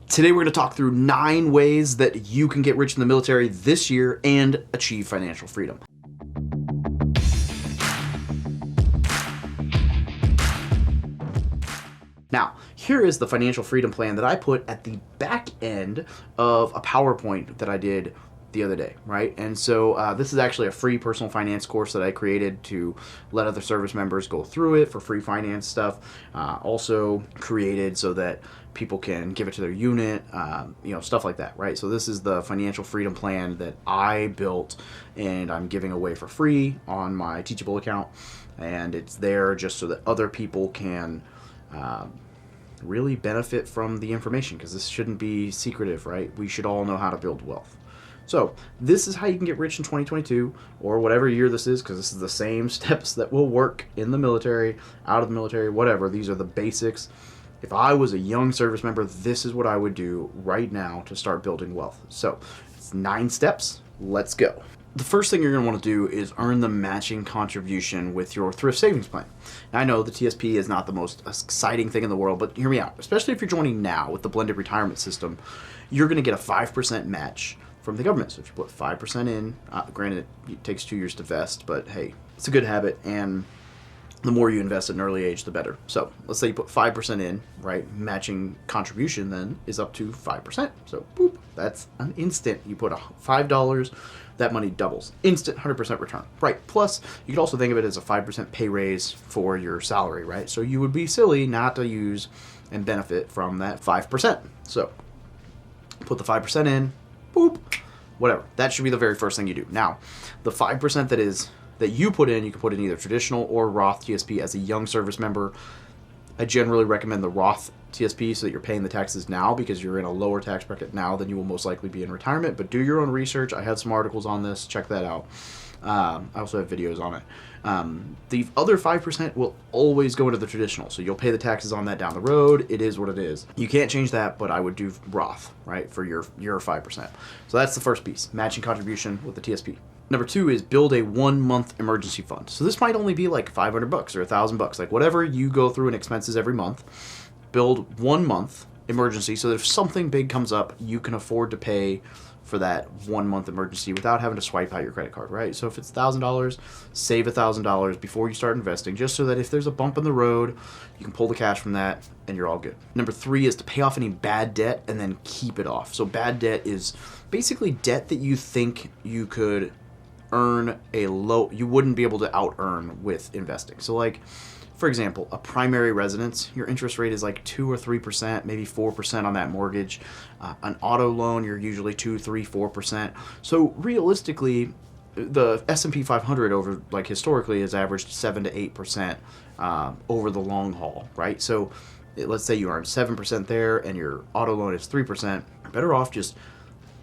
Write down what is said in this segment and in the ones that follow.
Today we're going to talk through 9 ways that you can get rich in the military this year and achieve financial freedom. Now, here is the financial freedom plan that I put at the back end of a PowerPoint that I did the other day, right? And so this is actually a free personal finance course that I created to let other service members go through it for free finance stuff. Also created so that people can give it to their unit, stuff like that, right? So this is the financial freedom plan that I built and I'm giving away for free on my Teachable account. And it's there just so that other people can really benefit from the information, because this shouldn't be secretive, right? We should all know how to build wealth. So this is how you can get rich in 2022 or whatever year this is, because this is the same steps that will work in the military, out of the military, whatever. These are the basics. If I was a young service member, this is what I would do right now to start building wealth. So it's 9 steps. Let's go. The first thing you're going to want to do is earn the matching contribution with your thrift savings plan. Now, I know the TSP is not the most exciting thing in the world, but hear me out. Especially if you're joining now with the blended retirement system, you're going to get a 5% match from the government. So if you put 5% in, granted it takes 2 years to vest, but hey, it's a good habit, and the more you invest at an early age, the better. So let's say you put 5% in, right? Matching contribution then is up to 5%. So boop, that's an instant. You put $5, that money doubles. Instant 100% return, right? Plus, you could also think of it as a 5% pay raise for your salary, right? So you would be silly not to use and benefit from that 5%. So put the 5% in, boop, whatever. That should be the very first thing you do. Now, the 5% that you put in, you can put in either traditional or Roth TSP as a young service member. I generally recommend the Roth TSP so that you're paying the taxes now, because you're in a lower tax bracket now than you will most likely be in retirement. But do your own research. I had some articles on this. Check that out. I also have videos on it. The other 5% will always go into the traditional, so you'll pay the taxes on that down the road. It is what it is. You can't change that, but I would do Roth, right, for your 5%. So that's the first piece, matching contribution with the TSP. Number 2 is build a 1-month emergency fund. So this might only be like $500 or $1,000, like whatever you go through in expenses every month. Build 1 month emergency so that if something big comes up, you can afford to pay for that 1 month emergency without having to swipe out your credit card, right? So if it's $1,000, save $1,000 before you start investing, just so that if there's a bump in the road, you can pull the cash from that and you're all good. Number 3 is to pay off any bad debt and then keep it off. So bad debt is basically debt that you think you could you wouldn't be able to out earn with investing. So like, for example, a primary residence, your interest rate is like 2 or 3%, maybe 4% on that mortgage. An auto loan, you're usually 2, 3, 4%. So realistically, the S&P 500 over, like historically, has averaged 7 to 8% over the long haul, right? So let's say you earn 7% there and your auto loan is 3%. You're better off just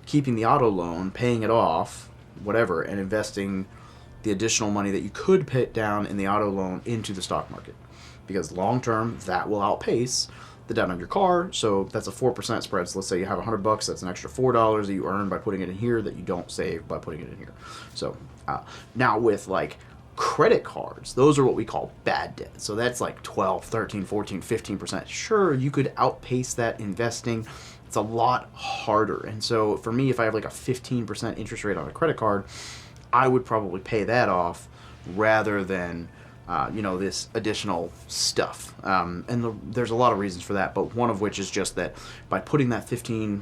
keeping the auto loan, paying it off, whatever, and investing the additional money that you could put down in the auto loan into the stock market, because long term that will outpace the debt on your car. So that's a 4% spread. So let's say you have $100, that's an extra $4 that you earn by putting it in here that you don't save by putting it in here. So now with like credit cards, those are what we call bad debt. So that's like 12, 13, 14, 15%. Sure, you could outpace that investing. It's a lot harder. And so for me, if I have like a 15% interest rate on a credit card, I would probably pay that off rather than, this additional stuff. There's a lot of reasons for that, but one of which is just that by putting that $15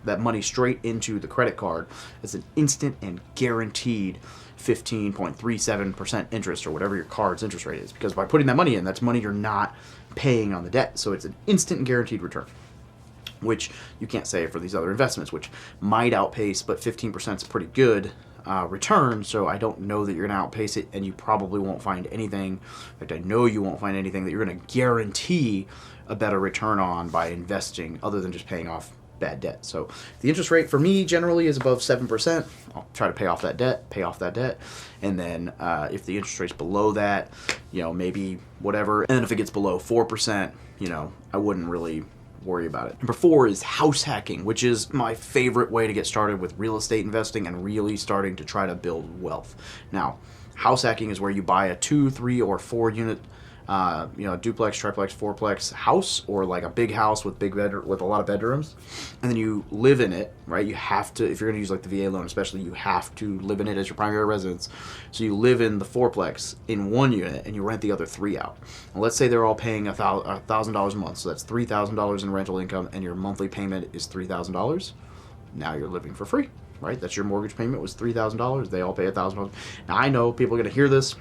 that money straight into the credit card, it's an instant and guaranteed 15.37% interest, or whatever your card's interest rate is, because by putting that money in, that's money you're not paying on the debt. So it's an instant and guaranteed return, which you can't say for these other investments, which might outpace, but 15% is pretty good return. So I don't know that you're going to outpace it, and you probably won't find anything. In fact, I know you won't find anything that you're going to guarantee a better return on by investing other than just paying off bad debt. So the interest rate for me generally is above 7%. I'll try to pay off that debt. And then if the interest rate's below that, maybe whatever. And then if it gets below 4%, I wouldn't really worry about it. Number 4 is house hacking, which is my favorite way to get started with real estate investing and really starting to try to build wealth. Now, house hacking is where you buy a 2, 3, or 4 unit a duplex, triplex, fourplex house, or like a big house with with a lot of bedrooms, and then you live in it, right? You have to, if you're going to use like the VA loan especially, you have to live in it as your primary residence. So you live in the fourplex in one unit and you rent the other three out. Well, let's say they're all paying $1,000 a month, so that's $3,000 in rental income, and your monthly payment is $3,000. Now you're living for free, right? That's your mortgage payment was $3,000. They all pay $1,000. Now I know people are going to hear this.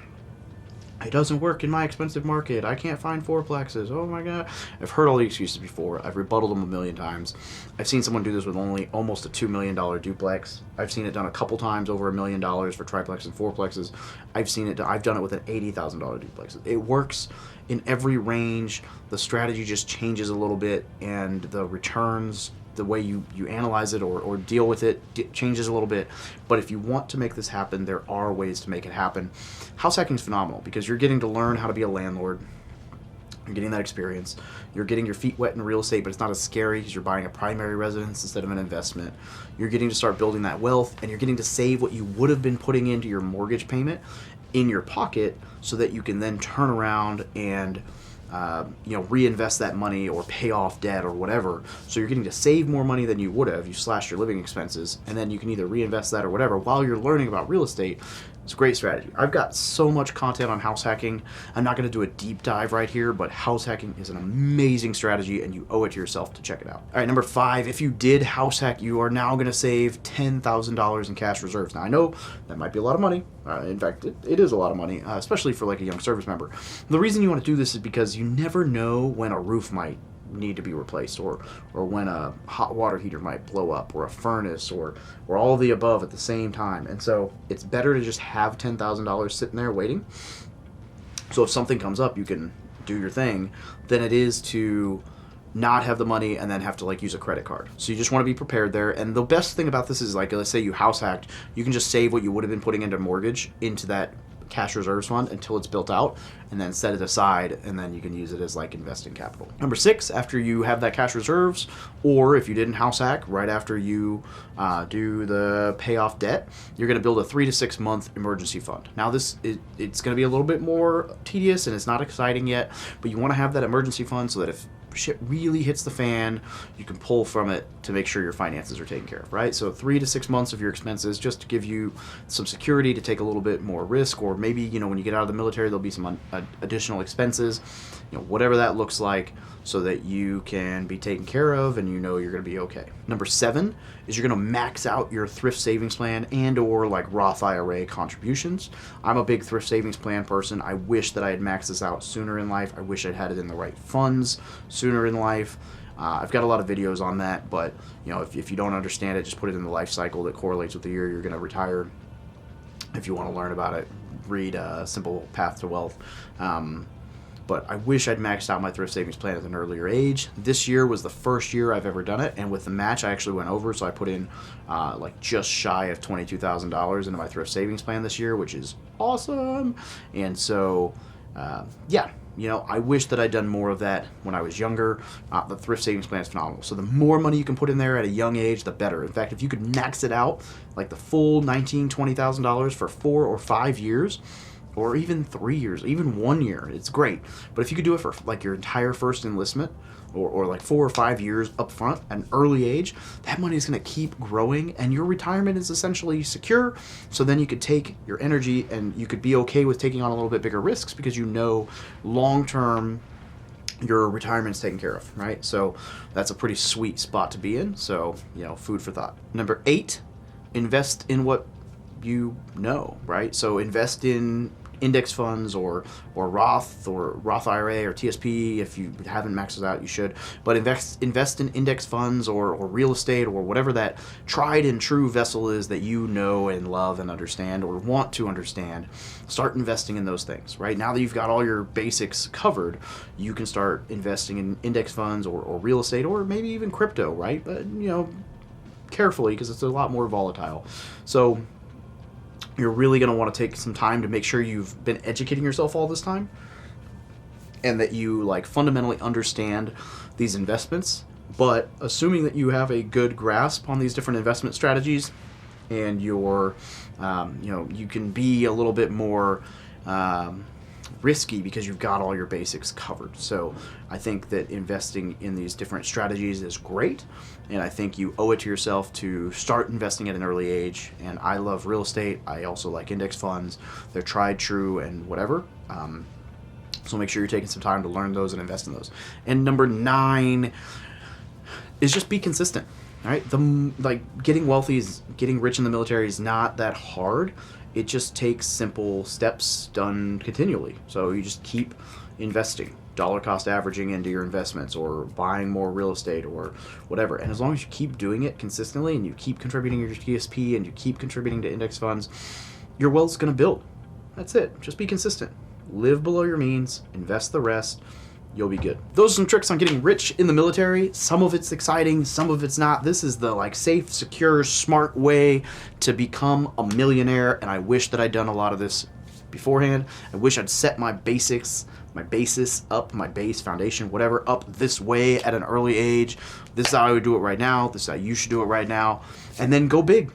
It doesn't work in my expensive market. I can't find fourplexes. Oh my God. I've heard all the excuses before. I've rebutted them a million times. I've seen someone do this with only almost a $2 million duplex. I've seen it done a couple times over $1 million for triplex and fourplexes. I've done it with an $80,000 duplex. It works in every range. The strategy just changes a little bit, and the returns, the way you analyze it or deal with it changes a little bit. But if you want to make this happen, there are ways to make it happen. House hacking is phenomenal because you're getting to learn how to be a landlord. You're getting that experience. You're getting your feet wet in real estate, but it's not as scary because you're buying a primary residence instead of an investment. You're getting to start building that wealth, and you're getting to save what you would have been putting into your mortgage payment in your pocket so that you can then turn around and reinvest that money or pay off debt or whatever. So you're getting to save more money than you would have. You slashed your living expenses, and then you can either reinvest that or whatever while you're learning about real estate. It's a great strategy. I've got so much content on house hacking. I'm not going to do a deep dive right here, but house hacking is an amazing strategy, and you owe it to yourself to check it out. All right, number 5, if you did house hack, you are now going to save $10,000 in cash reserves. Now, I know that might be a lot of money. In fact, it is a lot of money, especially for like a young service member. The reason you want to do this is because you never know when a roof might need to be replaced, or when a hot water heater might blow up, or a furnace, or all of the above at the same time. And so it's better to just have $10,000 sitting there waiting, so if something comes up you can do your thing, than it is to not have the money and then have to like use a credit card. So you just want to be prepared there. And the best thing about this is, like, let's say you house hacked, you can just save what you would have been putting into mortgage into that cash reserves fund until it's built out, and then set it aside, and then you can use it as like investing capital. Number 6, after you have that cash reserves, or if you didn't house hack, right after you do the payoff debt, you're going to build a 3 to 6 month emergency fund. Now it's going to be a little bit more tedious and it's not exciting yet, but you want to have that emergency fund so that if shit really hits the fan, you can pull from it to make sure your finances are taken care of, right? So 3 to 6 months of your expenses, just to give you some security to take a little bit more risk, or maybe, when you get out of the military, there'll be some additional expenses, whatever that looks like, so that you can be taken care of and you're going to be okay. Number 7 is you're going to max out your thrift savings plan and or like Roth IRA contributions. I'm a big thrift savings plan person. I wish that I had maxed this out sooner in life. I wish I'd had it in the right funds sooner in life. I've got a lot of videos on that, but if you don't understand it, just put it in the life cycle that correlates with the year you're going to retire. If you want to learn about it, read Simple Path to Wealth. But I wish I'd maxed out my thrift savings plan at an earlier age. This year was the first year I've ever done it, and with the match I actually went over, so I put in like just shy of $22,000 into my thrift savings plan this year, which is awesome. And so I wish that I'd done more of that when I was younger. The thrift savings plan is phenomenal. So the more money you can put in there at a young age, the better. In fact, if you could max it out, like the full $19,000, $20,000 for 4 or 5 years, or even 3 years, even 1 year, it's great. But if you could do it for like your entire first enlistment, or like 4 or 5 years up front at an early age, that money is going to keep growing, and your retirement is essentially secure. So then you could take your energy and you could be okay with taking on a little bit bigger risks, because long-term your retirement's taken care of, right? So that's a pretty sweet spot to be in. So, food for thought. Number 8, invest in what you know, right? So invest in index funds or Roth IRA or TSP. If you haven't maxed it out, you should. But invest in index funds or real estate, or whatever that tried and true vessel is that you know and love and understand, or want to understand. Start investing in those things, right? Now that you've got all your basics covered, you can start investing in index funds or real estate, or maybe even crypto, right? But carefully, because it's a lot more volatile. So you're really going to want to take some time to make sure you've been educating yourself all this time, and that you fundamentally understand these investments. But assuming that you have a good grasp on these different investment strategies, and you can be a little bit more risky because you've got all your basics covered. So I think that investing in these different strategies is great, and I think you owe it to yourself to start investing at an early age. And I love real estate. I also like index funds. They're tried, true, and whatever. So make sure you're taking some time to learn those and invest in those. And number 9 is just be consistent. All right, getting wealthy getting rich in the military is not that hard. It just takes simple steps done continually. So you just keep investing, dollar cost averaging into your investments, or buying more real estate, or whatever. And as long as you keep doing it consistently, and you keep contributing to your TSP, and you keep contributing to index funds, your wealth's going to build. That's it. Just be consistent. Live below your means. Invest the rest. You'll be good. Those are some tricks on getting rich in the military. Some of it's exciting, some of it's not. This is the safe, secure, smart way to become a millionaire, and I wish that I'd done a lot of this beforehand. I wish I'd set my basics, my basis up, my base foundation, whatever, up this way at an early age. This is how I would do it right now. This is how you should do it right now. And then go big,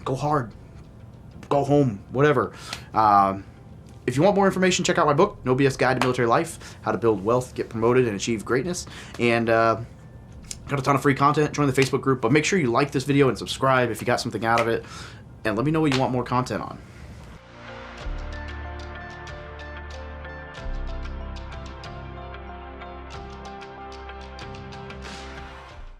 go hard, go home, whatever. If you want more information, check out my book, No BS Guide to Military Life, How to Build Wealth, Get Promoted, and Achieve Greatness. And got a ton of free content. Join the Facebook group. But make sure you like this video and subscribe if you got something out of it. And let me know what you want more content on.